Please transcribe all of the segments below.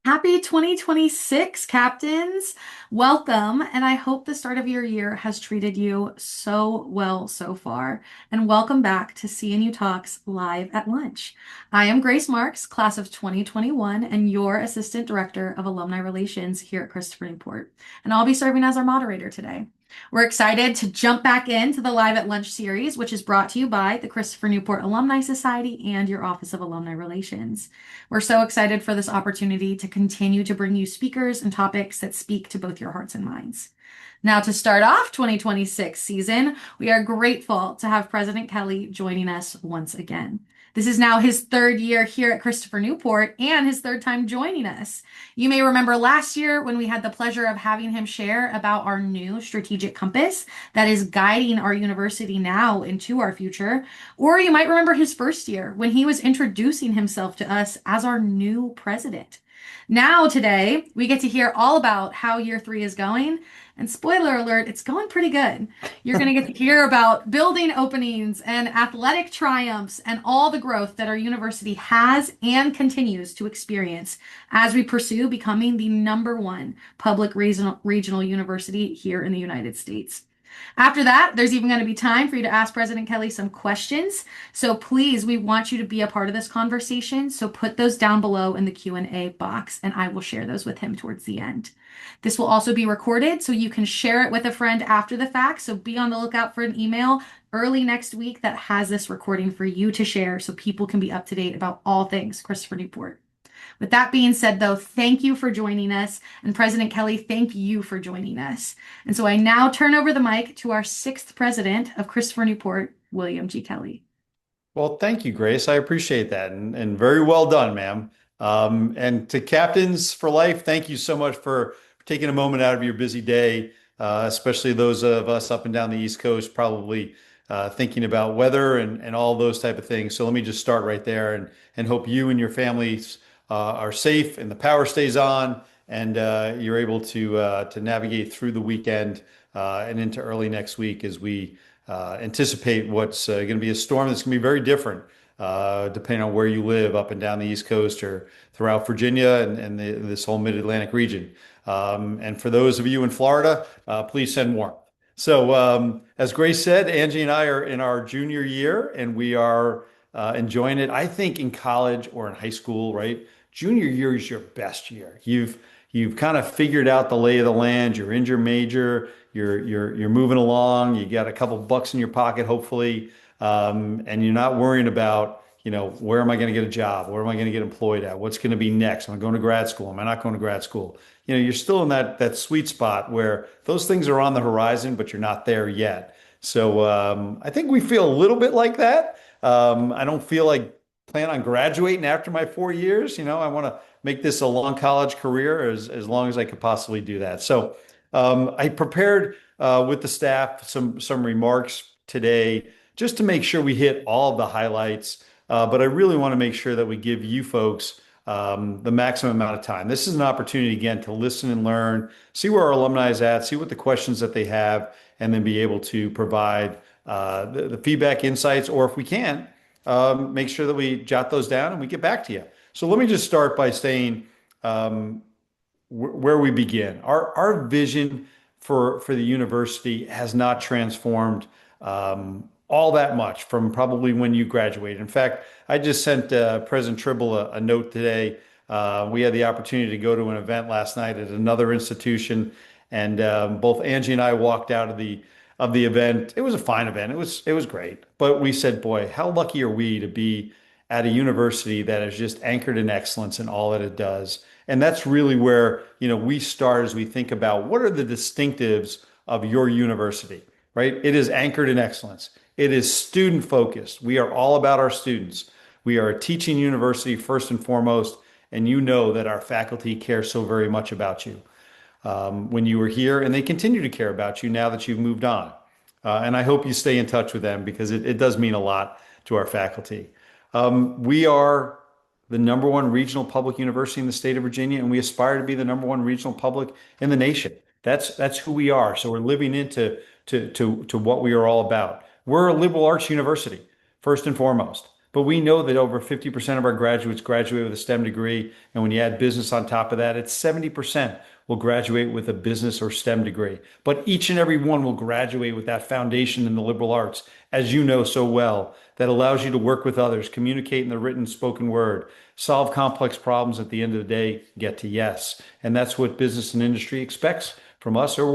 Happy 2026, captains. Welcome, and I hope the start of your year has treated you so well so far. And welcome back to CNU Talks Live at Lunch. I am Grace Marks, class of 2021, and your Assistant Director of Alumni Relations here at Christopher Newport. And I'll be serving as our moderator today. We're excited to jump back into the Live at Lunch series, which is brought to you by the Christopher Newport Alumni Society and your Office of Alumni Relations. We're so excited for this opportunity to continue to bring you speakers and topics that speak to both your hearts and minds. Now, to start off 2026 season, we are grateful to have President Kelly joining us once again. This is now his third year here at Christopher Newport and his third time joining us. You may remember last year when we had the pleasure of having him share about our new strategic compass that is guiding our university now into our future. Or you might remember his first year when he was introducing himself to us as our new president. Now, today, we get to hear all about how year three is going. And spoiler alert, it's going pretty good. You're going to get to hear about building openings and athletic triumphs and all the growth that our university has and continues to experience as we pursue becoming the number one public regional university here in the United States. After that, there's even going to be time for you to ask President Kelly some questions. So please, we want you to be a part of this conversation. So put those down below in the Q&A box, and I will share those with him towards the end. This will also be recorded, so you can share it with a friend after the fact. So be on the lookout for an email early next week that has this recording for you to share so people can be up to date about all things Christopher Newport. With that being said, though, thank you for joining us. And President Kelly, thank you for joining us. And so I now turn over the mic to our sixth president of Christopher Newport, William G. Kelly. Well, thank you, Grace. I appreciate that, and very well done, ma'am. And to Captains for Life, thank you so much for taking a moment out of your busy day, especially those of us up and down the East Coast, probably thinking about weather and all those type of things. So let me just start right there and hope you and your families are safe and the power stays on and you're able to navigate through the weekend and into early next week as we anticipate what's going to be a storm that's going to be very different depending on where you live up and down the East Coast or throughout Virginia and this whole Mid-Atlantic region. And for those of you in Florida, please send warmth. So, as Grace said, Angie and I are in our junior year and we are enjoying it. I think in college or in high school, right? Junior year is your best year. You've kind of figured out the lay of the land. You're in your major. You're moving along. You got a couple bucks in your pocket, hopefully, and you're not worrying about, where am I going to get a job? Where am I going to get employed at? What's going to be next? Am I going to grad school? Am I not going to grad school? You're still in that sweet spot where those things are on the horizon, but you're not there yet. So I think we feel a little bit like that. I don't feel like plan on graduating after my 4 years. I want to make this a long college career as long as I could possibly do that. So I prepared with the staff some remarks today just to make sure we hit all of the highlights. But I really want to make sure that we give you folks the maximum amount of time. This is an opportunity again to listen and learn, see where our alumni is at, see what the questions that they have, and then be able to provide the feedback, insights, or if we can, make sure that we jot those down and we get back to you. So let me just start by saying where we begin. Our vision for the university has not transformed all that much from probably when you graduated. In fact, I just sent President Tribble a note today. We had the opportunity to go to an event last night at another institution, and both Angie and I walked out of the event. It was a fine event. It was great. But we said, boy, how lucky are we to be at a university that is just anchored in excellence in all that it does. And that's really where, we start as we think about what are the distinctives of your university, right? It is anchored in excellence. It is student focused. We are all about our students. We are a teaching university first and foremost, and you know that our faculty care so very much about you when you were here, and they continue to care about you now that you've moved on. And I hope you stay in touch with them because it does mean a lot to our faculty. We are the number one regional public university in the state of Virginia, and we aspire to be the number one regional public in the nation. That's who we are. So we're living into what we are all about. We're a liberal arts university, first and foremost. But we know that over 50% of our graduates graduate with a STEM degree. And when you add business on top of that, it's 70% will graduate with a business or STEM degree. But each and every one will graduate with that foundation in the liberal arts, as you know so well, that allows you to work with others, communicate in the written spoken word, solve complex problems at the end of the day, get to yes. And that's what business and industry expects from us or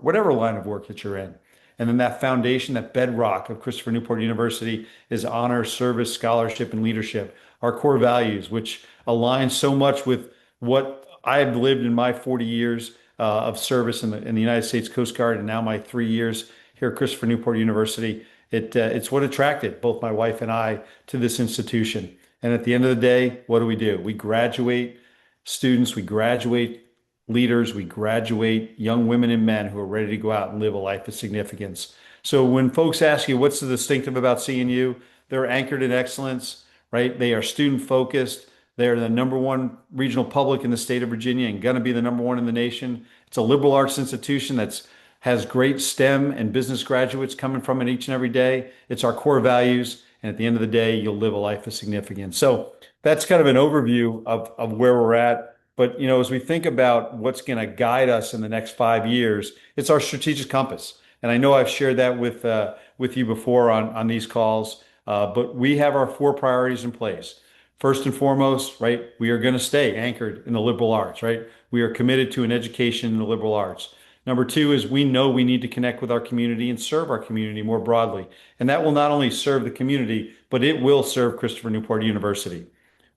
whatever line of work that you're in. And then that foundation, that bedrock of Christopher Newport University is honor, service, scholarship, and leadership, our core values, which align so much with what I've lived in my 40 years of service in the United States Coast Guard and now my 3 years here at Christopher Newport University. It's what attracted both my wife and I to this institution. And at the end of the day, what do? We graduate students, we graduate leaders, we graduate young women and men who are ready to go out and live a life of significance. So when folks ask you what's the distinctive about CNU, they're anchored in excellence, right? They are student focused. They're the number one regional public in the state of Virginia and going to be the number one in the nation. It's a liberal arts institution that's has great STEM and business graduates coming from it each and every day. It's our core values. And at the end of the day, you'll live a life of significance. So that's kind of an overview of where we're at. But, as we think about what's going to guide us in the next 5 years, it's our strategic compass. And I know I've shared that with you before on these calls, but we have our four priorities in place. First and foremost, right, we are going to stay anchored in the liberal arts, right? We are committed to an education in the liberal arts. Number two is we know we need to connect with our community and serve our community more broadly. And that will not only serve the community, but it will serve Christopher Newport University.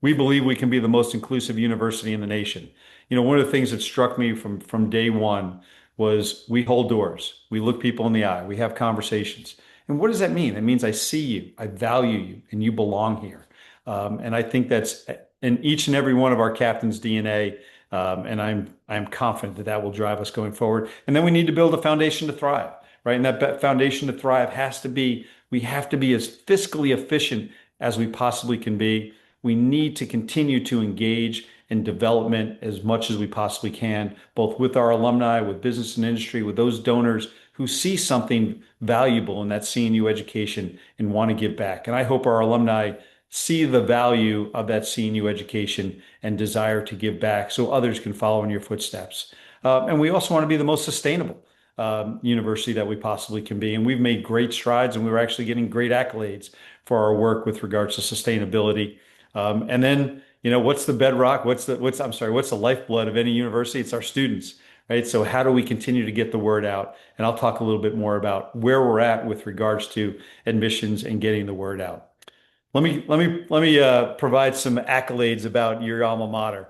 We believe we can be the most inclusive university in the nation. One of the things that struck me from day one was we hold doors. We look people in the eye. We have conversations. And what does that mean? It means I see you, I value you, and you belong here. And I think that's in each and every one of our captains' DNA. And I'm confident that that will drive us going forward. And then we need to build a foundation to thrive, right? And that foundation to thrive we have to be as fiscally efficient as we possibly can be. We need to continue to engage in development as much as we possibly can, both with our alumni, with business and industry, with those donors who see something valuable in that CNU education and want to give back. And I hope our alumni see the value of that CNU education and desire to give back so others can follow in your footsteps. And we also want to be the most sustainable university that we possibly can be. And we've made great strides and we were actually getting great accolades for our work with regards to sustainability. And then, what's the bedrock? What's the lifeblood of any university? It's our students, right? So how do we continue to get the word out? And I'll talk a little bit more about where we're at with regards to admissions and getting the word out. Let me provide some accolades about your alma mater.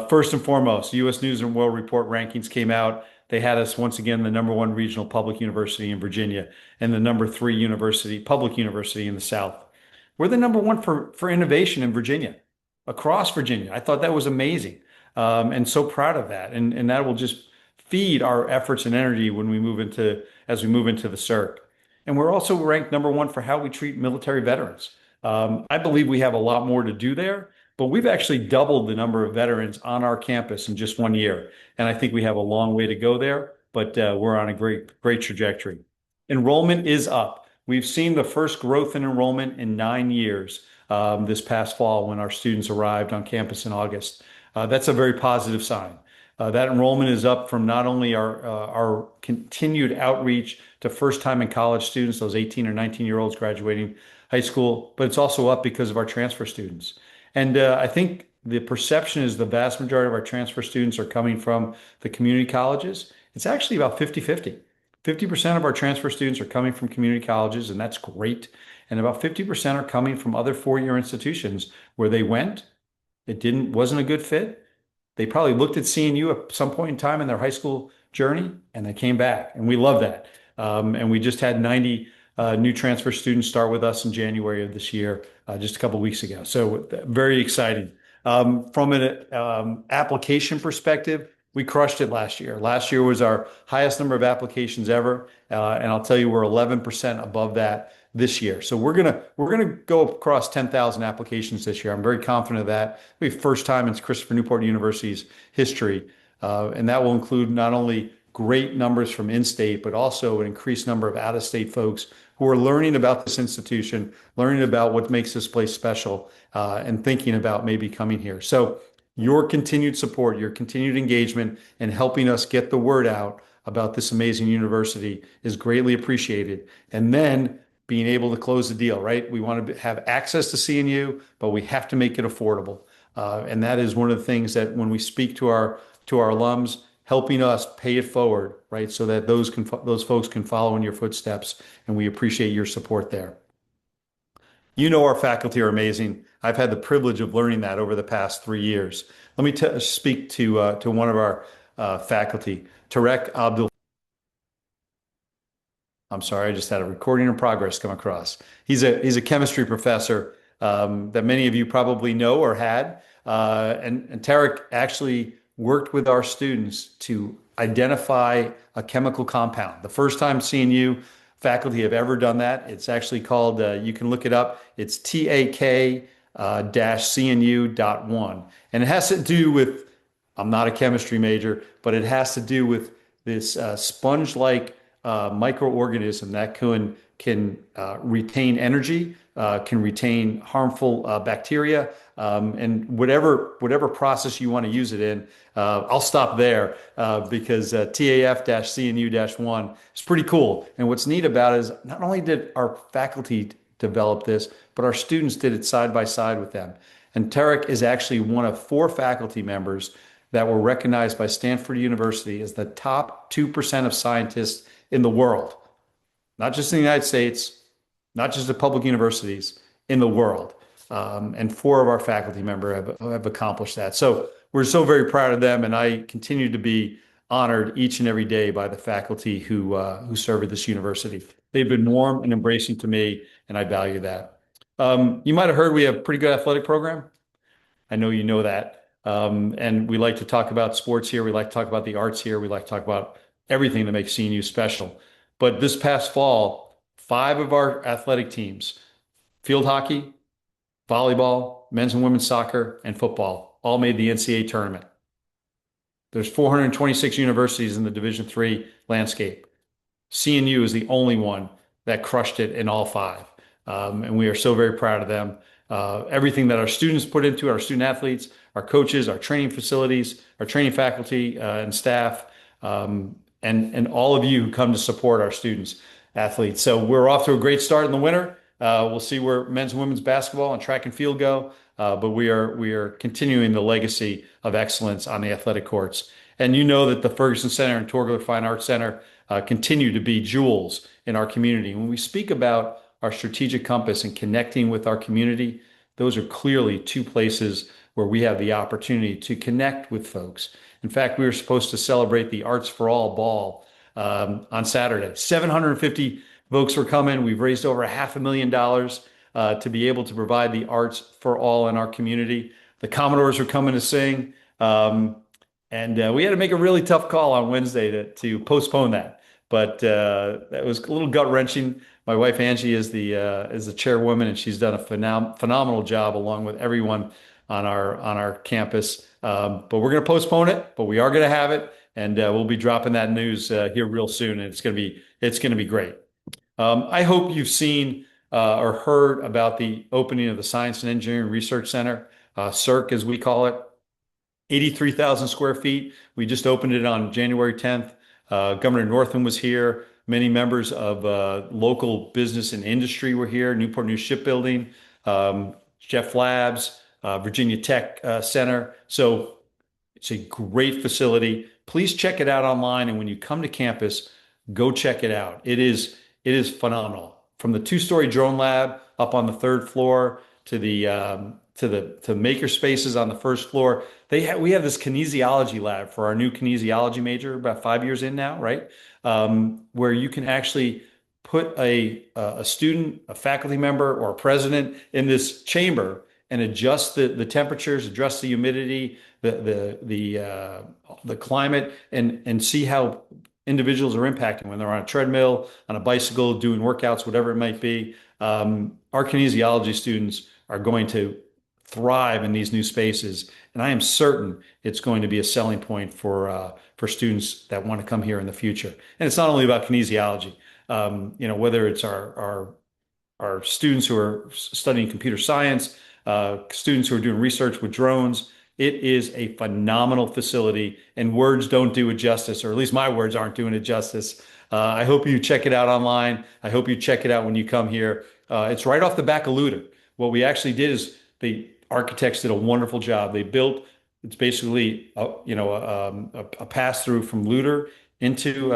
First and foremost, U.S. News and World Report rankings came out. They had us once again the number one regional public university in Virginia and the number three public university in the South. We're the number one for innovation in Virginia, across Virginia. I thought that was amazing, and so proud of that. And that will just feed our efforts and energy as we move into the CERC. And we're also ranked number one for how we treat military veterans. I believe we have a lot more to do there, but we've actually doubled the number of veterans on our campus in just 1 year. And I think we have a long way to go there, but we're on a great trajectory. Enrollment is up. We've seen the first growth in enrollment in 9 years this past fall when our students arrived on campus in August. That's a very positive sign. That enrollment is up from not only our continued outreach to first-time in college students, those 18 or 19-year-olds graduating high school, but it's also up because of our transfer students. And I think the perception is the vast majority of our transfer students are coming from the community colleges. It's actually about 50-50. 50% of our transfer students are coming from community colleges, and that's great. And about 50% are coming from other four-year institutions where they went, wasn't a good fit. They probably looked at CNU at some point in time in their high school journey, and they came back. And we love that. And we just had 90 new transfer students start with us in January of this year, just a couple of weeks ago. So very exciting. From an application perspective, we crushed it last year. Last year was our highest number of applications ever, and I'll tell you we're 11% above that this year. So we're gonna go across 10,000 applications this year. I'm very confident of that. It'll be first time in Christopher Newport University's history, and that will include not only great numbers from in-state, but also an increased number of out-of-state folks who are learning about this institution, learning about what makes this place special, and thinking about maybe coming here. So your continued support, your continued engagement, and helping us get the word out about this amazing university is greatly appreciated. And then being able to close the deal, right? We want to have access to CNU, but we have to make it affordable. And that is one of the things that when we speak to our alums, helping us pay it forward, right? So that those folks can follow in your footsteps, and we appreciate your support there. You know our faculty are amazing. I've had the privilege of learning that over the past 3 years. Let me speak to one of our faculty, Tarek Abdul. I'm sorry, I just had a recording in progress come across. He's a chemistry professor that many of you probably know or had. And Tarek actually worked with our students to identify a chemical compound. The first time CNU faculty have ever done that. It's actually called, you can look it up. It's TAK CNU.1. And it has to do with, I'm not a chemistry major, but it has to do with this sponge-like microorganism that can retain energy, can retain harmful bacteria, and whatever process you want to use it in. I'll stop there because TAF-CNU-1 is pretty cool. And what's neat about it is not only did our faculty develop this, but our students did it side by side with them. And Tarek is actually one of 4 faculty members that were recognized by Stanford University as the top 2% of scientists in the world, not just in the United States, not just at public universities, in the world. And 4 of our faculty members have accomplished that. So we're so very proud of them, and I continue to be honored each and every day by the faculty who serve at this university. They've been warm and embracing to me, and I value that. You might have heard we have a pretty good athletic program. I know you know that. And we like to talk about sports here. We like to talk about the arts here. We like to talk about everything that makes CNU special. But this past fall, 5 of our athletic teams, field hockey, volleyball, men's and women's soccer, and football, all made the NCAA tournament. There's 426 universities in the Division III landscape. CNU is the only one that crushed it in all 5. And we are so very proud of them. Everything that our students put into it, our student athletes, our coaches, our training facilities, our training faculty and staff, and all of you who come to support our students, athletes. So we're off to a great start in the winter. We'll see where men's and women's basketball and track and field go. But we are continuing the legacy of excellence on the athletic courts. And you know that the Ferguson Center and Torgelow Fine Arts Center continue to be jewels in our community. When we speak about our strategic compass and connecting with our community, those are clearly 2 places where we have the opportunity to connect with folks. In fact, we were supposed to celebrate the Arts for All ball on Saturday. 750 folks were coming. We've raised over $500,000 to be able to provide the arts for all in our community. The Commodores were coming to sing. And we had to make a really tough call on Wednesday to postpone that. But that was a little gut wrenching. My wife Angie is the chairwoman, and she's done a phenomenal job along with everyone on our campus. But we're going to postpone it, but we are going to have it, and we'll be dropping that news here real soon. And it's going to be great. I hope you've seen or heard about the opening of the Science and Engineering Research Center, CERC as we call it. 83,000 square feet. We just opened it on January 10th. Governor Northam was here. Many members of local business and industry were here. Newport News Shipbuilding, Jeff Labs, Virginia Tech Center. So it's a great facility. Please check it out online. And when you come to campus, go check it out. It is phenomenal. From the 2-story drone lab up on the 3rd floor to the maker spaces on the 1st floor. We have this kinesiology lab for our new kinesiology major, about 5 years in now, right? Where you can actually put a student, a faculty member, or a president in this chamber and adjust the temperatures, adjust the humidity, the climate, and see how individuals are impacting when they're on a treadmill, on a bicycle, doing workouts, whatever it might be. Our kinesiology students are going to thrive in these new spaces. And I am certain it's going to be a selling point for students that want to come here in the future. And it's not only about kinesiology. Whether it's our students who are studying computer science, students who are doing research with drones. It is a phenomenal facility, and words don't do it justice, or at least my words aren't doing it justice. I hope you check it out online. I hope you check it out when you come here. It's right off the back of Luder. What we actually did is the architects did a wonderful job. They built it's basically a pass through from Luder into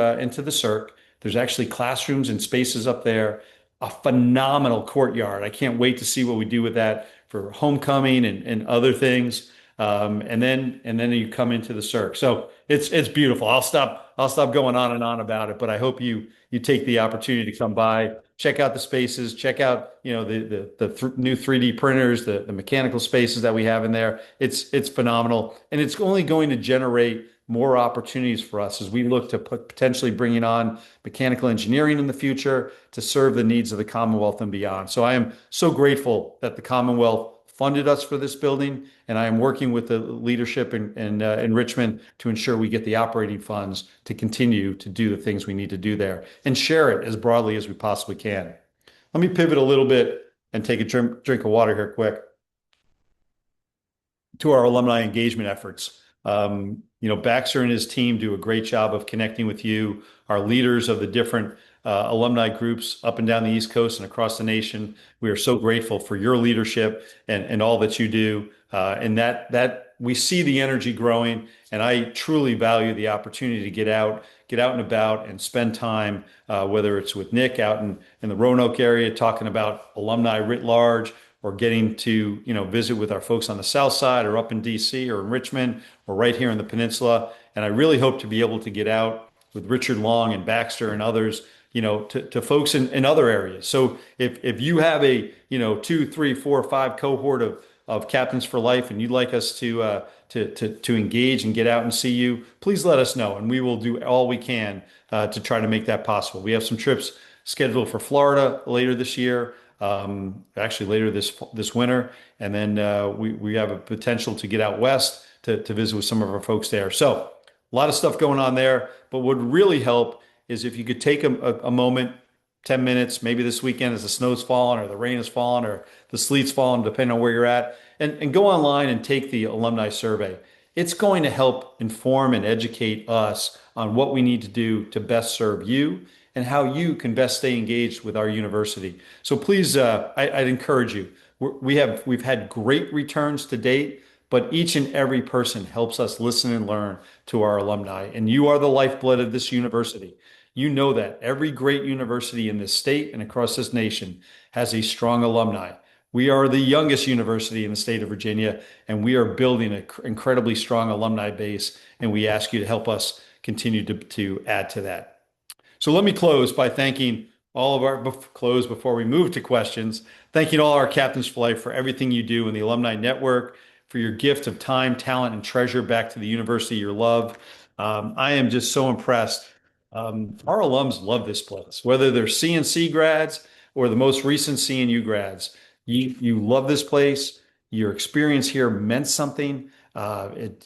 the Cirque. There's actually classrooms and spaces up there, a phenomenal courtyard. I can't wait to see what we do with that for homecoming and other things. And then you come into the Cirque. So it's beautiful. I'll stop going on and on about it, but I hope you take the opportunity to come by, check out the spaces, check out the new 3D printers, the mechanical spaces that we have in there. It's phenomenal, and it's only going to generate more opportunities for us as we look to potentially bringing on mechanical engineering in the future to serve the needs of the Commonwealth and beyond. So I am so grateful that the Commonwealth funded us for this building, and I am working with the leadership in Richmond to ensure we get the operating funds to continue to do the things we need to do there and share it as broadly as we possibly can. Let me pivot a little bit and take a drink of water here quick to our alumni engagement efforts. Baxter and his team do a great job of connecting with you, our leaders of the different alumni groups up and down the East Coast and across the nation. We are so grateful for your leadership and all that you do, and that we see the energy growing. And I truly value the opportunity to get out and about and spend time, whether it's with Nick out in the Roanoke area talking about alumni writ large, or getting to visit with our folks on the South Side or up in DC or in Richmond or right here in the peninsula. And I really hope to be able to get out with Richard Long and Baxter and others, to folks in other areas. So if you have a 2, 3, 4, 5 cohort of Captains for Life and you'd like us to engage and get out and see you, please let us know, and we will do all we can to try to make that possible. We have some trips scheduled for Florida later this year. Actually later this winter, and then we have a potential to get out west to visit with some of our folks there. So a lot of stuff going on there, but what would really help is if you could take a moment, 10 minutes, maybe this weekend as the snow's falling or the rain is falling or the sleet's falling, depending on where you're at, and go online and take the alumni survey. It's going to help inform and educate us on what we need to do to best serve you and how you can best stay engaged with our university. So please, I'd encourage you. We've had great returns to date, but each and every person helps us listen and learn to our alumni. And you are the lifeblood of this university. You know that every great university in this state and across this nation has a strong alumni. We are the youngest university in the state of Virginia, and we are building an incredibly strong alumni base. And we ask you to help us continue to add to that. So let me close by thanking all of our close before we move to questions. Thanking all our Captains for Life for everything you do in the Alumni Network, for your gift of time, talent, and treasure back to the university you love. I am just so impressed. Our alums love this place, whether they're CNC grads or the most recent CNU grads. You love this place. Your experience here meant something.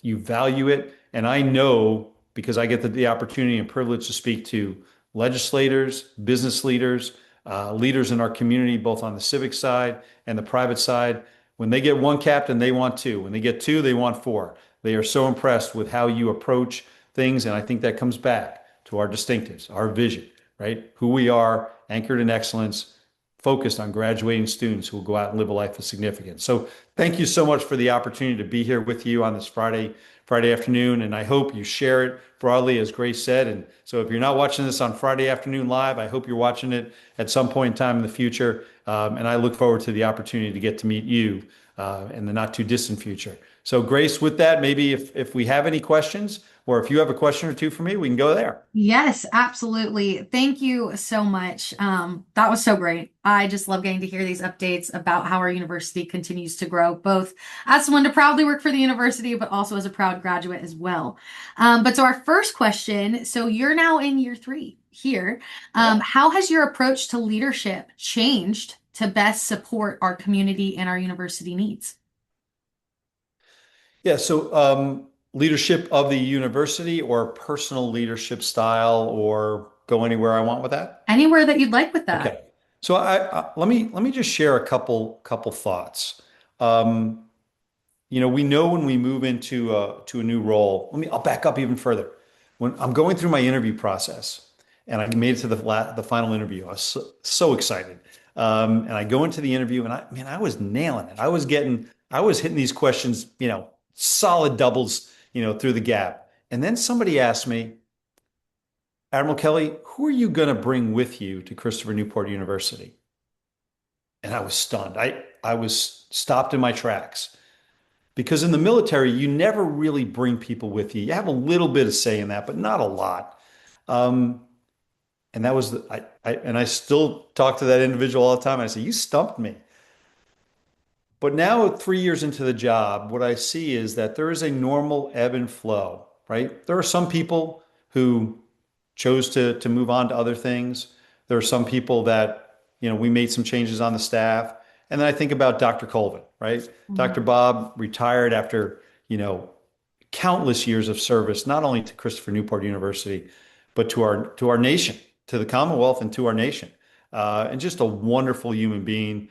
You value it. And I know because I get the opportunity and privilege to speak to legislators, business leaders, leaders in our community, both on the civic side and the private side. When they get one captain, they want two. When they get two, they want four. They are so impressed with how you approach things. And I think that comes back to our distinctives, our vision, right? Who we are, anchored in excellence, focused on graduating students who will go out and live a life of significance. So thank you so much for the opportunity to be here with you on this Friday afternoon. And I hope you share it broadly, as Grace said. And so if you're not watching this on Friday afternoon live, I hope you're watching it at some point in time in the future. And I look forward to the opportunity to get to meet you in the not too distant future. So Grace, with that, maybe if we have any questions, or if you have a question or two for me, we can go there. Yes, absolutely. Thank you so much. That was so great. I just love getting to hear these updates about how our university continues to grow, both as someone to proudly work for the university, but also as a proud graduate as well. But so our first question, so you're now in year 3 here. Yeah. How has your approach to leadership changed to best support our community and our university needs? Yeah, so leadership of the university or personal leadership style or go anywhere I want with that? Anywhere that you'd like with that. Okay. So let me just share a couple thoughts. Um, we know when we move into to a new role. I'll back up even further. When I'm going through my interview process, and I made it to the final interview, I was so excited. And I go into the interview, and I was nailing it. I was hitting these questions, solid doubles, through the gap. And then somebody asked me, Admiral Kelly, who are you going to bring with you to Christopher Newport University? And I was stunned. I was stopped in my tracks. Because in the military, you never really bring people with you. You have a little bit of say in that, but not a lot. Um, and that was I still talk to that individual all the time. And I say, you stumped me. But now, 3 years into the job, what I see is that there is a normal ebb and flow, right? There are some people who chose to move on to other things. There are some people that, we made some changes on the staff. And then I think about Dr. Colvin, right? Dr. Mhm. Bob retired after, you know, countless years of service, not only to Christopher Newport University, but to our nation, to the Commonwealth, and to our nation. And just a wonderful human being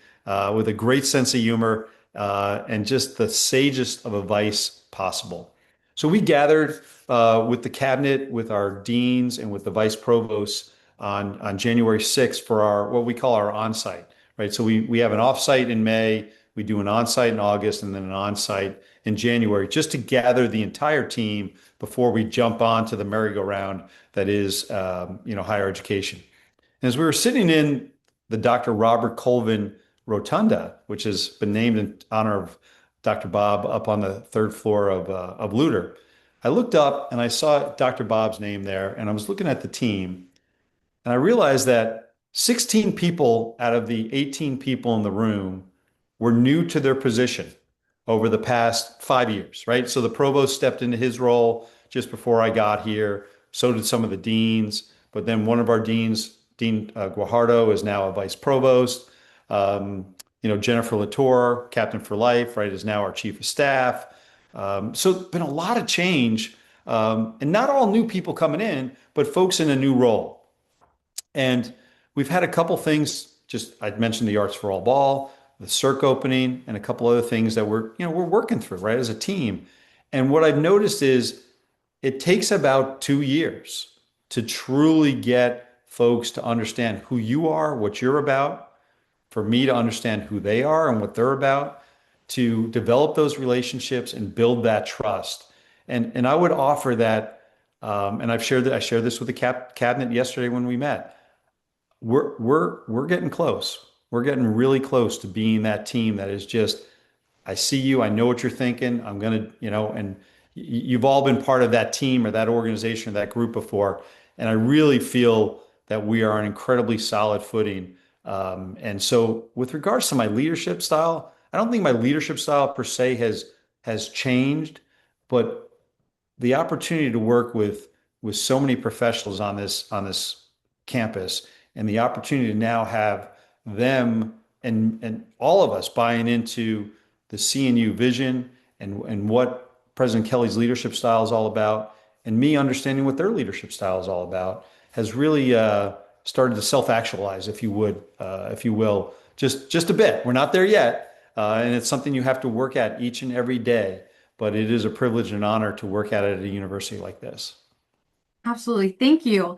with a great sense of humor and just the sagest of advice possible. So we gathered with the cabinet, with our deans, and with the vice provosts on January 6th for our what we call our onsite, right? So we have an offsite in May, we do an onsite in August, and then an onsite in January, just to gather the entire team before we jump on to the merry-go-round that is, higher education. And as we were sitting in the Dr. Robert Colvin Rotunda, which has been named in honor of Dr. Bob up on the third floor of Luder, I looked up and I saw Dr. Bob's name there, and I was looking at the team, and I realized that 16 people out of the 18 people in the room were new to their position over the past 5 years, right? So the provost stepped into his role just before I got here. So did some of the deans. But then one of our deans, Dean Guajardo, is now a vice provost. Jennifer Latour, captain for life, right, is now our chief of staff. So it's been a lot of change, and not all new people coming in, but folks in a new role. And we've had a couple things. Just I'd mentioned the Arts for All ball, the Cirque opening, and a couple other things that we're working through right as a team. And what I've noticed is it takes about 2 years to truly get folks to understand who you are, what you're about, for me to understand who they are and what they're about, to develop those relationships and build that trust. And I would offer that, and I shared this with the cabinet yesterday when we met. We're getting close. We're getting really close to being that team that is just, I see you, I know what you're thinking. I'm gonna, and you've all been part of that team or that organization or that group before. And I really feel that we are on incredibly solid footing. And so with regards to my leadership style, I don't think my leadership style per se has changed, but the opportunity to work with so many professionals on this campus, and the opportunity to now have them and all of us buying into the CNU vision and what President Kelly's leadership style is all about, and me understanding what their leadership style is all about, has really started to self-actualize, if you will, just a bit. We're not there yet, and it's something you have to work at each and every day. But it is a privilege and honor to work at a university like this. Absolutely. Thank you.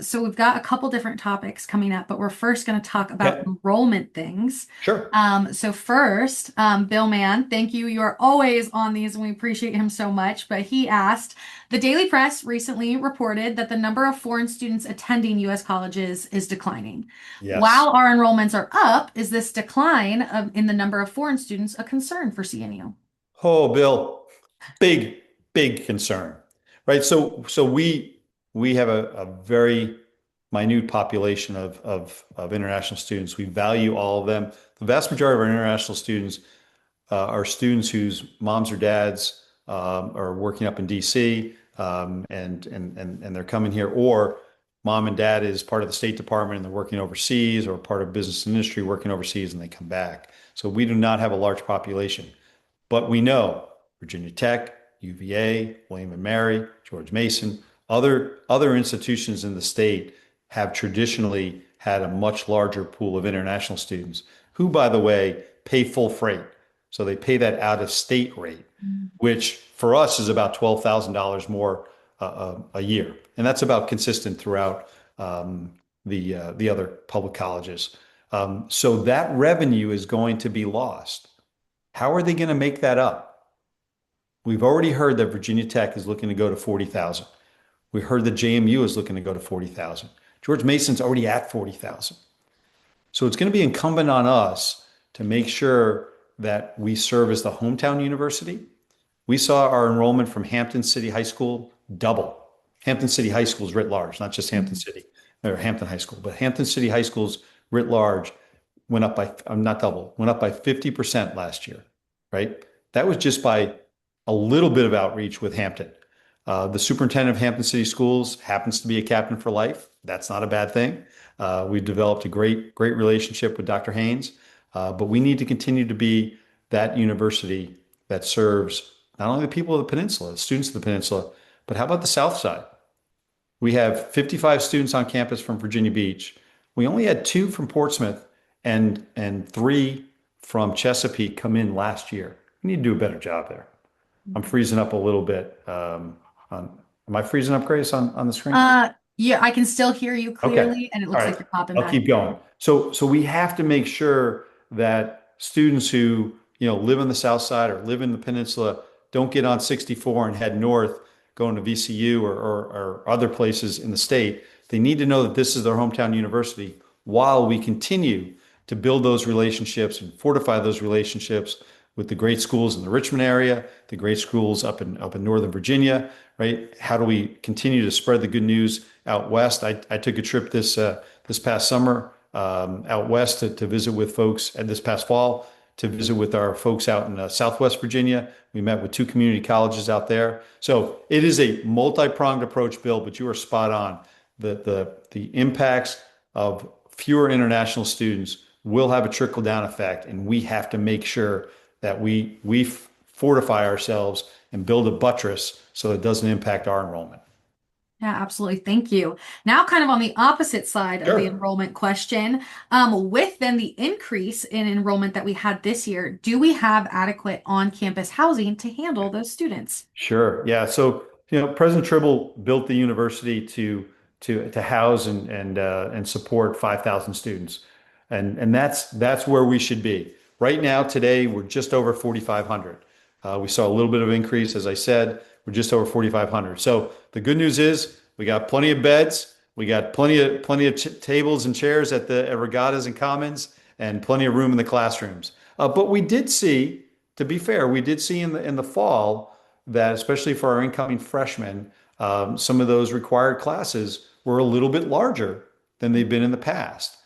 So we've got a couple different topics coming up, but we're first going to talk about Okay, enrollment things. sure. So first, Bill Mann, thank you. You are always on these and we appreciate him so much. But he asked, the Daily Press recently reported that the number of foreign students attending U.S. colleges is declining. While Yes. our enrollments are up, is this decline in the number of foreign students a concern for CNU? Oh, Bill, big, big concern, right? So we have a very minute population of international students. We value all of them. The vast majority of our international students are students whose moms or dads are working up in DC, and they're coming here, or mom and dad is part of the State Department and they're working overseas, or part of business and industry working overseas and they come back. So we do not have a large population, but we know. Virginia Tech, UVA, William and Mary, George Mason, other institutions in the state have traditionally had a much larger pool of international students who, by the way, pay full freight. So they pay that out of state rate, which for us is about $12,000 more a year. And that's about consistent throughout the other public colleges. So that revenue is going to be lost. How are they going to make that up? We've already heard that Virginia Tech is looking to go to 40,000. We heard that JMU is looking to go to 40,000. George Mason's already at 40,000. So it's going to be incumbent on us to make sure that we serve as the hometown university. We saw our enrollment from Hampton City High School double. Hampton City High Schools writ large, not just Hampton City or Hampton High School, but Hampton City High Schools writ large went up by, not double, went up by 50% last year, right? That was just by a little bit of outreach with Hampton. The superintendent of Hampton City Schools happens to be a captain for life. That's not a bad thing. We've developed a great relationship with Dr. Haynes, but we need to continue to be that university that serves not only the people of the peninsula, the students of the peninsula, but how about the South Side? We have 55 students on campus from Virginia Beach. We only had two from Portsmouth and three from Chesapeake come in last year. We need to do a better job there. I'm freezing up a little bit. Am I freezing up, Grace, on the screen? Yeah, I can still hear you Okay. clearly, and it All looks like right. you're popping I'll back. keep going. So we have to make sure that students who, live on the South Side or live in the peninsula don't get on 64 and head north going to VCU or other places in the state. They need to know that this is their hometown university while we continue to build those relationships and fortify those relationships with the great schools in the Richmond area, the great schools up in Northern Virginia, right? How do we continue to spread the good news out west? I took a trip this past summer out west to visit with folks, and this past fall to visit with our folks out in Southwest Virginia. We met with two community colleges out there. So it is a multi-pronged approach, Bill, but you are spot on. The impacts of fewer international students will have a trickle down effect, and we have to make sure that we fortify ourselves and build a buttress so it doesn't impact our enrollment. Yeah, absolutely. Thank you. Now, kind of on the opposite side of the Sure. enrollment question, with then the increase in enrollment that we had this year, do we have adequate on-campus housing to handle those students? Sure. Yeah. So, President Tribble built the university to house and support 5,000 students. And that's where we should be. Right now, today, we're just over 4,500. We saw a little bit of increase, as I said, we're just over 4,500. So the good news is we got plenty of beds, we got plenty of tables and chairs at regattas and commons, and plenty of room in the classrooms. But we did see, to be fair, we did see in the fall that, especially for our incoming freshmen, some of those required classes were a little bit larger than they've been in the past.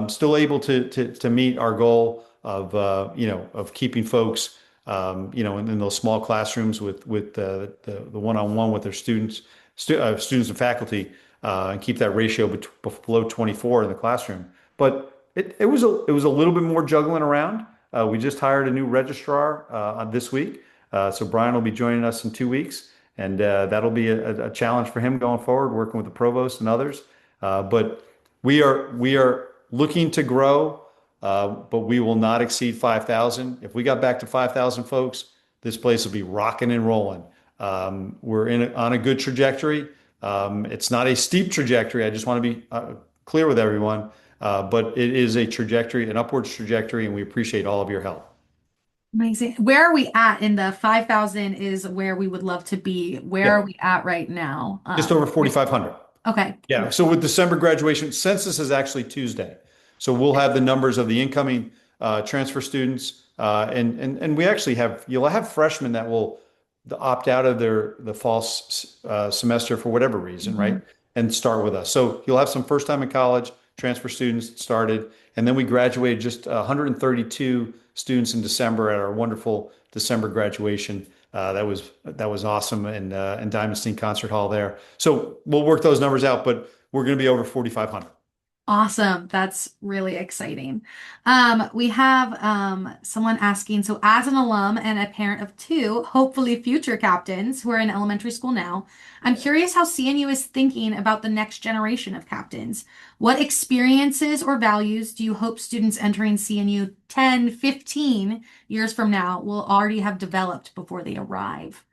Still able to meet our goal of keeping folks in those small classrooms with the one-on-one with their students and faculty, and keep that ratio below 24 in the classroom. But it was a little bit more juggling around. We just hired a new registrar this week, so Brian will be joining us in 2 weeks, and that'll be a challenge for him going forward, working with the provost and others. But we are looking to grow, but we will not exceed 5,000. If we got back to 5,000 folks, this place will be rocking and rolling. We're on a good trajectory. It's not a steep trajectory. I just want to be clear with everyone, but it is a trajectory, an upwards trajectory, and we appreciate all of your help. Amazing. Where are we at in the 5,000 is where we would love to be. Where are Yep, we at right now? just over 4,500. Okay. Yeah. So with December graduation, census is actually Tuesday. So we'll have the numbers of the incoming transfer students, and we actually you'll have freshmen that will opt out of the fall semester for whatever reason, Mhm. right? And start with us. So you'll have some first time in college transfer students started, and then we graduated just 132 students in December at our wonderful December graduation. That was awesome, and Diamond Steen Concert Hall there. So we'll work those numbers out, but we're going to be over 4,500. Awesome. That's really exciting. We have someone asking, so as an alum and a parent of two, hopefully future captains who are in elementary school now, I'm curious how CNU is thinking about the next generation of captains. What experiences or values do you hope students entering CNU 10, 15 years from now will already have developed before they arrive?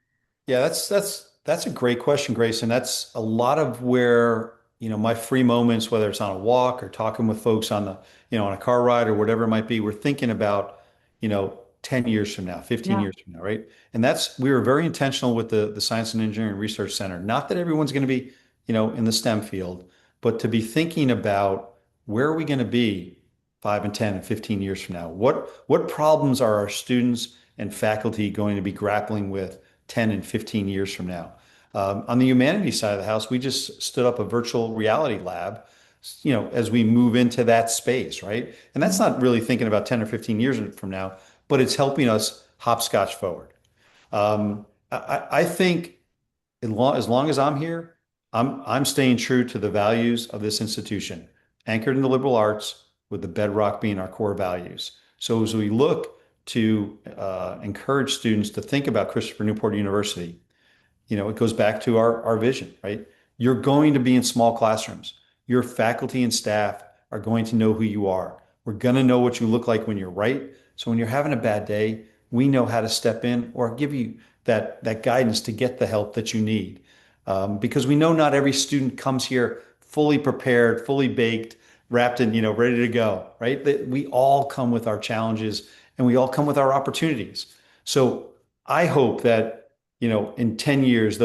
Yeah, that's a great question, Grace, and that's a lot of where, my free moments, whether it's on a walk or talking with folks on on a car ride or whatever it might be, we're thinking about, 10 years from now, 15 Yeah. years from now, right? And we were very intentional with the Science and Engineering Research Center. Not that everyone's going to be, in the STEM field, but to be thinking about where are we going to be 5 and 10 and 15 years from now? What problems are our students and faculty going to be grappling with 10 and 15 years from now? On the humanities side of the house, we just stood up a virtual reality lab, as we move into that space, right? And that's not really thinking about 10 or 15 years from now, but it's helping us hopscotch forward. I think as long as I'm here, I'm staying true to the values of this institution, anchored in the liberal arts, with the bedrock being our core values. So as we look to encourage students to think about Christopher Newport University, it goes back to our vision, right? You're going to be in small classrooms. Your faculty and staff are going to know who you are. We're going to know what you look like when you're right. So when you're having a bad day, we know how to step in or give you that guidance to get the help that you need. Because we know not every student comes here fully prepared, fully baked, wrapped in, ready to go, right? That we all come with our challenges and we all come with our opportunities. So I hope that, in 10 years,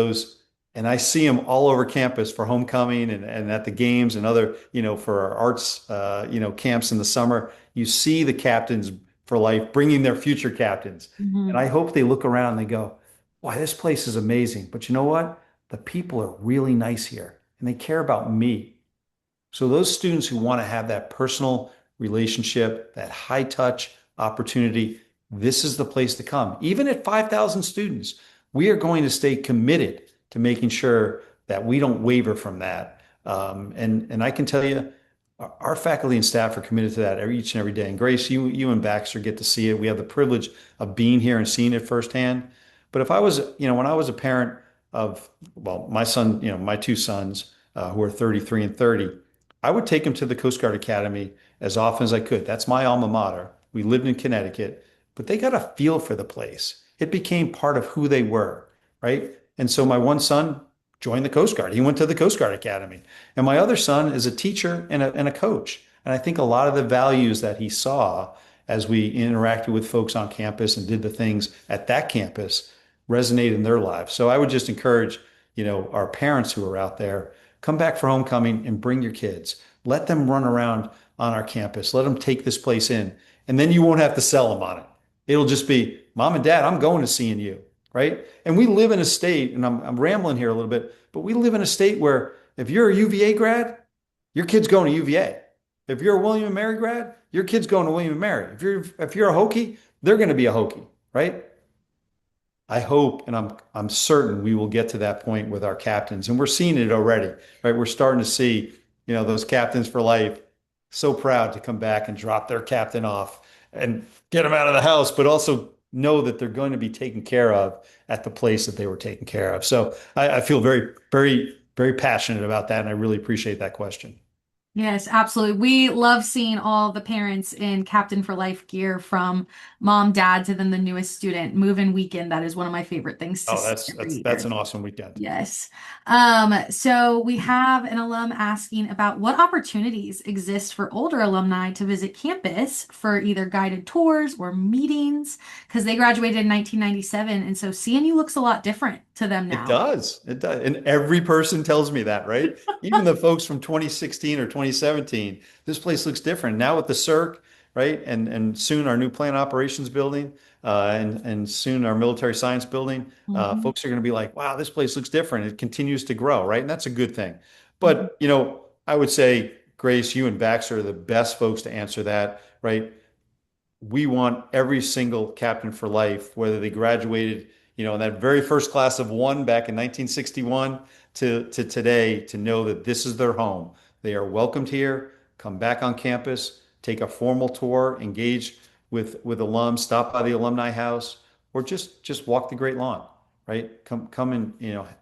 and I see them all over campus for homecoming and at the games and other, for our arts, camps in the summer. You see the captains for life bringing their future captains. And Mhm. I hope they look around and they go, "Why, this place is amazing. But you know what? The people are really nice here and they care about me." So those students who want to have that personal relationship, that high touch opportunity, this is the place to come. Even at 5,000 students, we are going to stay committed to making sure that we don't waver from that. And I can tell you, our faculty and staff are committed to that each and every day. And Grace, you and Baxter get to see it. We have the privilege of being here and seeing it firsthand. But if I was, when I was a parent of, well, my son, my two sons, who are 33 and 30, I would take them to the Coast Guard Academy as often as I could. That's my alma mater. We lived in Connecticut, but they got a feel for the place. It became part of who they were, right? And so my one son joined the Coast Guard. He went to the Coast Guard Academy. And my other son is a teacher and a coach. And I think a lot of the values that he saw as we interacted with folks on campus and did the things at that campus resonate in their lives. So I would just encourage, our parents who are out there, come back for homecoming and bring your kids. Let them run around on our campus. Let them take this place in. And then you won't have to sell them on it. It'll just be, "Mom and Dad, I'm going to CNU," right? And we live in a state, and I'm rambling here a little bit, but we live in a state where if you're a UVA grad, your kid's going to UVA. If you're a William and Mary grad, your kid's going to William and Mary. If you're a Hokie, they're going to be a Hokie, right? I hope and I'm certain we will get to that point with our captains. And we're seeing it already, right? We're starting to see, those captains for life so proud to come back and drop their captain off and get them out of the house, but also know that they're going to be taken care of at the place that they were taken care of. So I feel very, very, very passionate about that. And I really appreciate that question. Yes, absolutely. We love seeing all the parents in Captain for Life gear from mom, dad to then the newest student. Move-in weekend, that is one of my favorite things to Oh, see that's every that's that's year. an awesome weekend. Yes. So we have an alum asking about what opportunities exist for older alumni to visit campus for either guided tours or meetings, because they graduated in 1997, and so CNU looks a lot different to them It now. does. It does. And every person tells me that, right? Even the folks from 2016 or 2017, this place looks different. Now with the Cirque, right? And soon our new plant operations building, and soon our military science building, Mhm. folks are going to be like, "Wow, this place looks different." It continues to grow, right? And that's a good thing. Mhm. But, I would say, Grace, you and Baxter are the best folks to answer that, right? We want every single captain for life, whether they graduated, in that very first class of one back in 1961 to today, to know that this is their home. They are welcomed here. come back on campus, take a formal tour, engage with alums, stop by the alumni house, or just walk the Great Lawn, right? Come and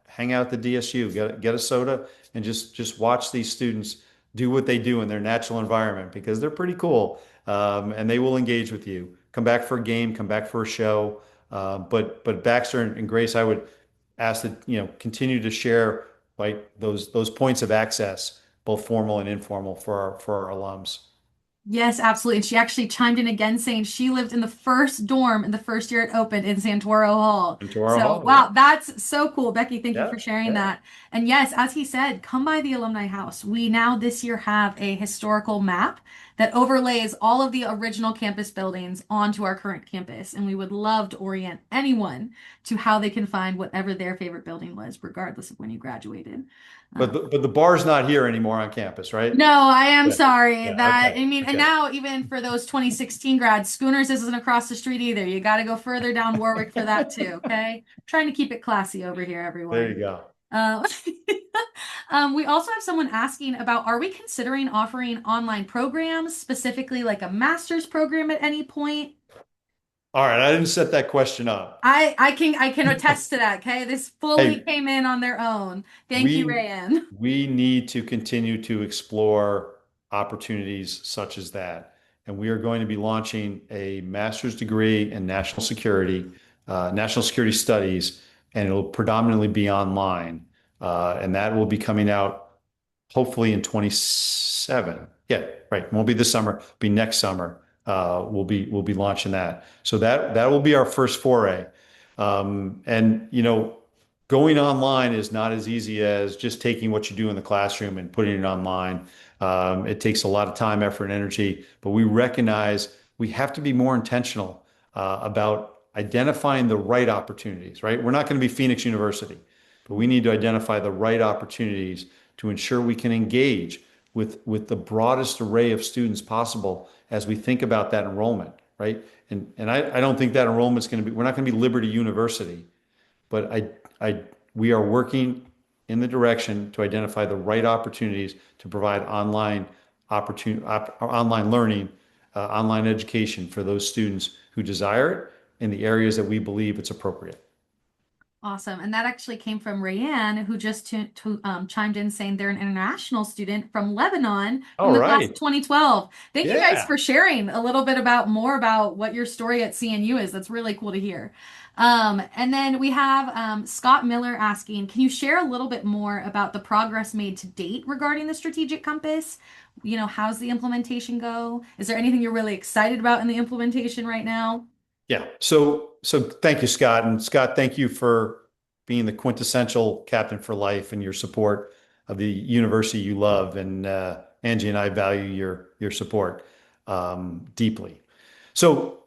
hang out at the DSU, get a soda, and just watch these students do what they do in their natural environment because they're pretty cool, and they will engage with you. Come back for a game, come back for a show. But Baxter and Grace, I would ask that continue to share like those points of access, both formal and informal, for our alums. Yes, absolutely. And she actually chimed in again saying she lived in the first dorm in the first year it opened in Santoro Hall. Into our So, hall, yeah, wow, that's so cool. Becky, thank you yeah, for sharing yeah. that. And yes, as he said, come by the Alumni House. We now this year have a historical map that overlays all of the original campus buildings onto our current campus. And we would love to orient anyone to how they can find whatever their favorite building was, regardless of when you graduated. But Uh, the bar's not here anymore on campus, right? no, I am Yeah, sorry yeah. that Okay, I mean, and okay. now even for those 2016 grads, Schooners isn't across the street either. You got to go further down Warwick for that too. Okay, trying to keep it classy over here, There everyone. you go. Um, we also have someone asking about, are we considering offering online programs, specifically like a master's program at any point? All right, I didn't set that question up. I can attest to that. Okay, this fully Hey, came in on their own. Thank you, we Rayanne. we need to continue to explore opportunities such as that. And we are going to be launching a master's degree in national security studies, and it'll predominantly be online. And that will be coming out hopefully in 27. Yeah, right. Won't be this summer, be next summer. We'll be launching that. So that will be our first foray. And going online is not as easy as just taking what you do in the classroom and putting it online. It takes a lot of time, effort, and energy, but we recognize we have to be more intentional about identifying the right opportunities, right? We're not going to be Phoenix University, but we need to identify the right opportunities to ensure we can engage with the broadest array of students possible as we think about that enrollment, right? And I don't think that enrollment is going to be, we're not going to be Liberty University, but we are working in the direction to identify the right opportunities to provide online learning, online education for those students who desire it in the areas that we believe it's appropriate. Awesome. And that actually came from Rayanne, who just chimed in saying they're an international student from Lebanon from All the class of right. 2012. Thank you guys Yeah. for sharing a little bit about more about what your story at CNU is. That's really cool to hear. And then we have Scott Miller asking, can you share a little bit more about the progress made to date regarding the strategic compass? How's the implementation go? Is there anything you're really excited about in the implementation right now? Yeah. So thank you, Scott. And Scott, thank you for being the quintessential captain for life and your support of the university you love. And Angie and I value your support deeply. So,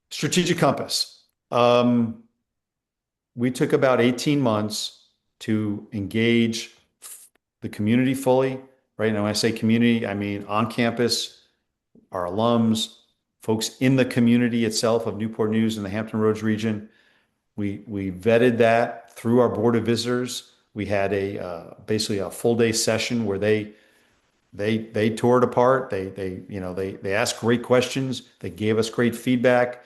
strategic compass. We took about 18 months to engage the community fully, right? And when I say community, I mean on campus, our alums, folks in the community itself of Newport News and the Hampton Roads region. We vetted that through our board of visitors. We had basically a full day session where they tore it apart. They asked great questions. They gave us great feedback.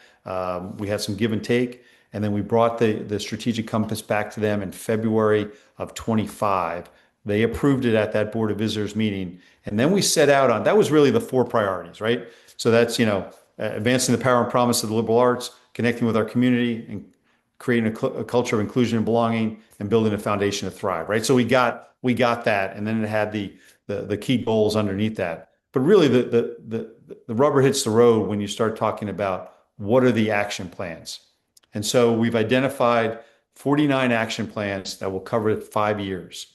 We had some give and take, and then we brought the strategic compass back to them in February of 25. They approved it at that board of visitors meeting, and then we set out on that was really the four priorities, right? So that's advancing the power and promise of the liberal arts, connecting with our community, and creating a culture of inclusion and belonging, and building a foundation to thrive, right? So we got that, and then it had the key goals underneath that. But really, the rubber hits the road when you start talking about what are the action plans. And so we've identified 49 action plans that will cover 5 years.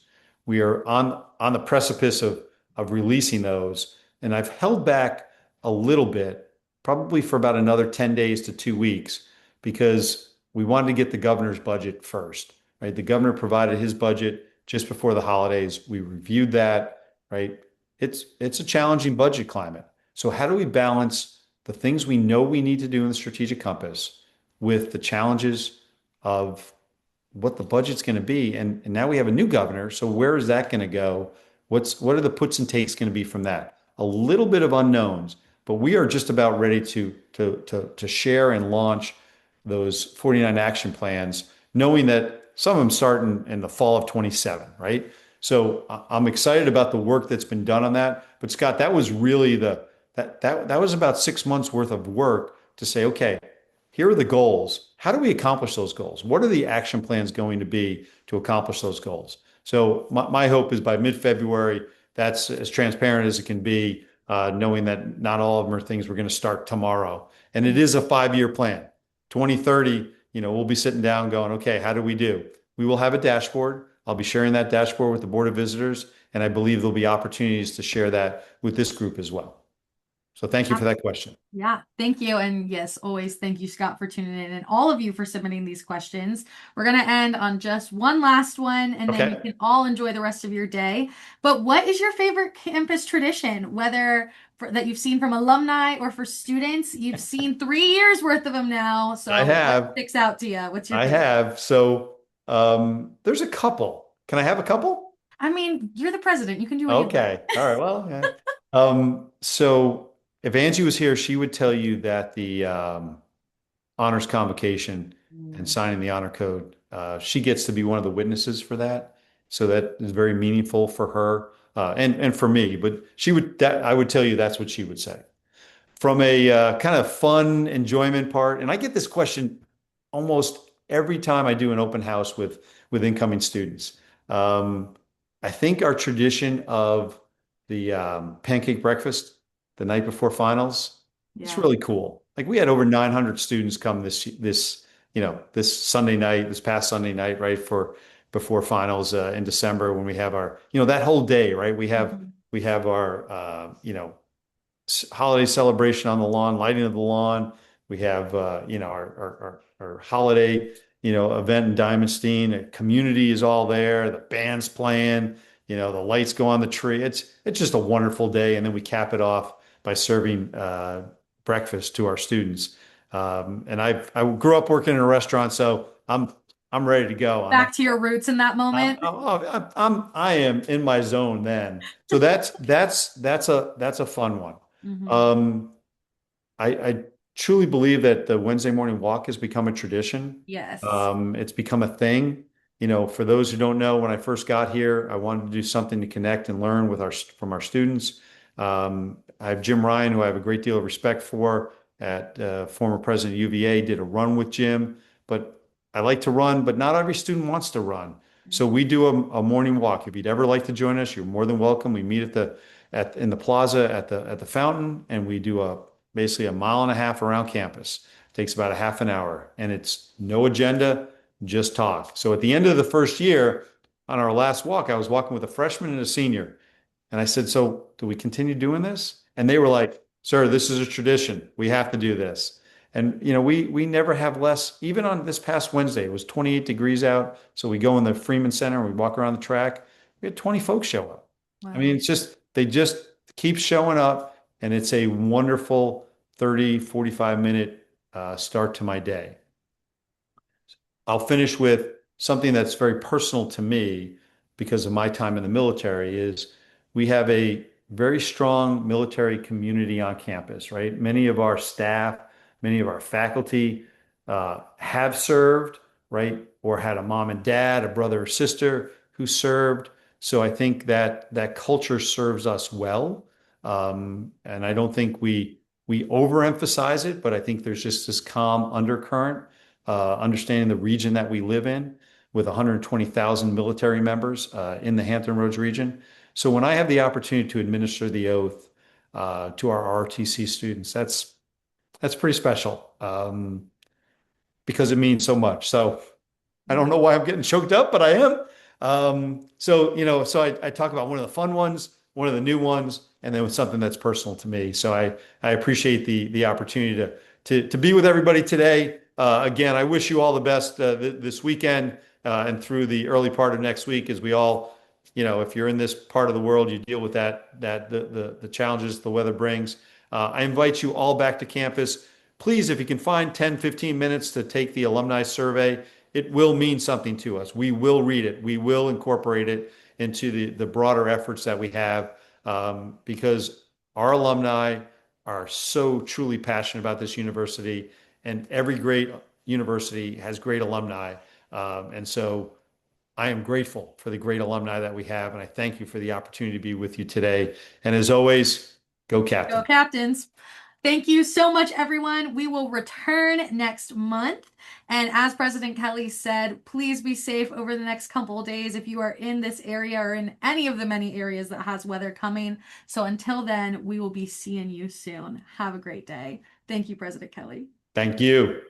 We are on the precipice of releasing those, and I've held back a little bit, probably for about another 10 days to 2 weeks, because we wanted to get the governor's budget first, right? The governor provided his budget just before the holidays. We reviewed that, right? It's a challenging budget climate. So how do we balance the things we know we need to do in the strategic compass with the challenges of what the budget's going to be? And now we have a new governor. So where is that going to go? What are the puts and takes going to be from that? a little bit of unknowns, but we are just about ready to share and launch those 49 action plans, knowing that some of them start in the fall of 27, right? So I'm excited about the work that's been done on that. But Scott, that was really that was about 6 months worth of work to say, okay, here are the goals. How do we accomplish those goals? What are the action plans going to be to accomplish those goals? So my hope is by mid-February, that's as transparent as it can be, knowing that not all of them are things we're going to start tomorrow. And it is a 5-year plan. 2030, we'll be sitting down going, okay, how do we do? We will have a dashboard. I'll be sharing that dashboard with the Board of Visitors, and I believe there'll be opportunities to share that with this group as well. So thank you for that question. Yeah, thank you. And yes, always thank you, Scott, for tuning in and all of you for submitting these questions. We're going to end on just one last one, and then you Okay. can all enjoy the rest of your day. But what is your favorite campus tradition, whether that you've seen from alumni or for students? You've seen 3 years worth of them now. I So what have. sticks out to you? What's your I favorite? have. So there's a couple. Can I have a couple? I mean, you're the president. You can do what you like. Okay. All right. Well, yeah. So if Angie was here, she would tell you that the honors convocation and Mm. signing the honor code, she gets to be one of the witnesses for that. So that is very meaningful for her, and for me. But I would tell you that's what she would say. From a kind of fun enjoyment part, and I get this question almost every time I do an open house with incoming students. Um, I think our tradition of the pancake breakfast the night before finals, it's Yeah. really cool. Like we had over 900 students come this Sunday night, this past Sunday night, right, for before finals in December when we have our, that whole day, right? Mhm. We have our holiday celebration on the lawn, lighting of the lawn. We have our holiday event in Diamondstein. The community is all there. The band's playing. The lights go on the tree. It's just a wonderful day, and then we cap it off by serving breakfast to our students. And I grew up working in a restaurant, so I'm ready to go on Back that. to your roots in that moment. I am in my zone then. So that's a fun one. Hmm. Um, I truly believe that the Wednesday morning walk has become a tradition. Yes. It's become a thing. For those who don't know, when I first got here, I wanted to do something to connect and learn from our students. I have Jim Ryan, who I have a great deal of respect for, at former president of UVA, did a run with Jim, but I like to run, but not every student wants to run. So we do a morning walk. If you'd ever like to join us, you're more than welcome. We meet in the plaza at the fountain, and we do basically a mile and a half around campus. It takes about a half an hour, and it's no agenda, just talk. So at the end of the first year, on our last walk, I was walking with a freshman and a senior, and I said, "So do we continue doing this?" And they were like, "Sir, this is a tradition. We have to do this." And we never have less. Even on this past Wednesday, it was 28 degrees out, so we go in the Freeman Center and we walk around the track. We had 20 folks show up. I mean, Wow. it's just they just keep showing up, and it's a wonderful 30, 45-minute start to my day. I'll finish with something that's very personal to me because of my time in the military is we have a very strong military community on campus, right? Many of our staff, many of our faculty have served, right? Or had a mom and dad, a brother or sister who served. So I think that culture serves us well. And I don't think we overemphasize it, but I think there's just this calm undercurrent, understanding the region that we live in with 120,000 military members in the Hampton Roads region. So when I have the opportunity to administer the oath to our ROTC students, that's pretty special because it means so much. So I don't know why I'm getting choked up, but I am. So I talk about one of the fun ones, one of the new ones, and then with something that's personal to me. So I appreciate the opportunity to be with everybody today. Again, I wish you all the best this weekend and through the early part of next week as we all, if you're in this part of the world, you deal with the challenges the weather brings. I invite you all back to campus. Please, if you can find 10, 15 minutes to take the alumni survey, it will mean something to us. We will read it. We will incorporate it into the broader efforts that we have because our alumni are so truly passionate about this university, and every great university has great alumni. And so I am grateful for the great alumni that we have, and I thank you for the opportunity to be with you today. And as always, go Go Captain. Captains. Thank you so much, everyone. We will return next month. And as President Kelly said, please be safe over the next couple of days if you are in this area or in any of the many areas that has weather coming. So until then, we will be seeing you soon. Have a great day. Thank you, President Kelly. Thank you.